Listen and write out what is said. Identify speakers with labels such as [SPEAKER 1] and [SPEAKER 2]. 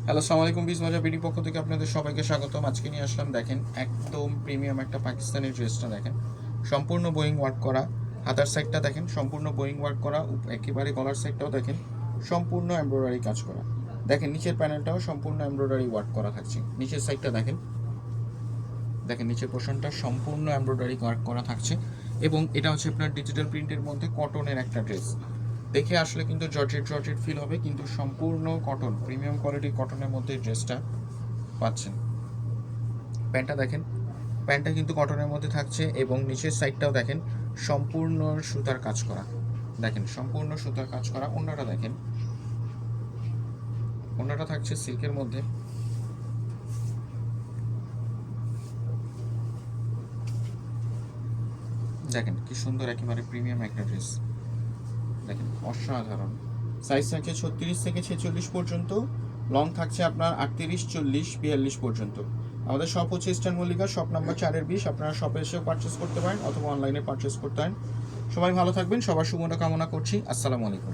[SPEAKER 1] Hello, আসসালামু আলাইকুম। বিজ মজা বিডি পক্ষ থেকে আপনাদের সবাইকে স্বাগতম। আজকে নিয়ে আসলাম, দেখেন একদম প্রিমিয়াম একটা পাকিস্তানি ড্রেসটা দেখেন, সম্পূর্ণ বোয়িং ওয়ার্ক করা। হাতার সাইডটা দেখেন সম্পূর্ণ বোয়িং ওয়ার্ক করা, একেবারে গলার সাইডটাও দেখেন সম্পূর্ণ এমব্রয়ডারি কাজ করা। দেখেন নিচের প্যানেলটাও সম্পূর্ণ এমব্রয়ডারি ওয়ার্ক করা থাকছে। নিচের সাইডটা দেখেন, দেখেন নিচের পোর্শনটা সম্পূর্ণ এমব্রয়ডারি ওয়ার্ক করা থাকছে। এবং এটা হচ্ছে আপনার ডিজিটাল প্রিন্টের মধ্যে কটনের একটা ড্রেস। দেখে আসলে কিন্তু জর্জেট ফিল হবে, কিন্তু সম্পূর্ণ কটন, প্রিমিয়াম কোয়ালিটির কটনের মধ্যে ড্রেসটা পাচ্ছেন। প্যান্টটা দেখেন, প্যান্টটা কিন্তু কটনের মধ্যে থাকছে এবং নিচের সাইডটাও দেখেন সম্পূর্ণ সুতার কাজ করা। দেখেন সম্পূর্ণ সুতার কাজ করা। ওড়নাটা দেখেন, ওড়নাটা থাকছে সিল্কের মধ্যে। দেখেন কি সুন্দর, একেবারে প্রিমিয়াম একটা ড্রেস। দেখেন অসাধারণ। সাইজ থাকছে 36 থেকে 46 পর্যন্ত, লং থাকছে আপনার 38, 40, 42 পর্যন্ত। আমাদের শপ হচ্ছে ইস্টার্ন মল্লিকা, শপ নাম্বার 4-20। আপনারা শপে এসেও পারচেস করতে পারেন অথবা অনলাইনে পারচেস করতে পারেন। সবাই ভালো থাকবেন, সবার শুভকামনা করছি। আসসালামু আলাইকুম।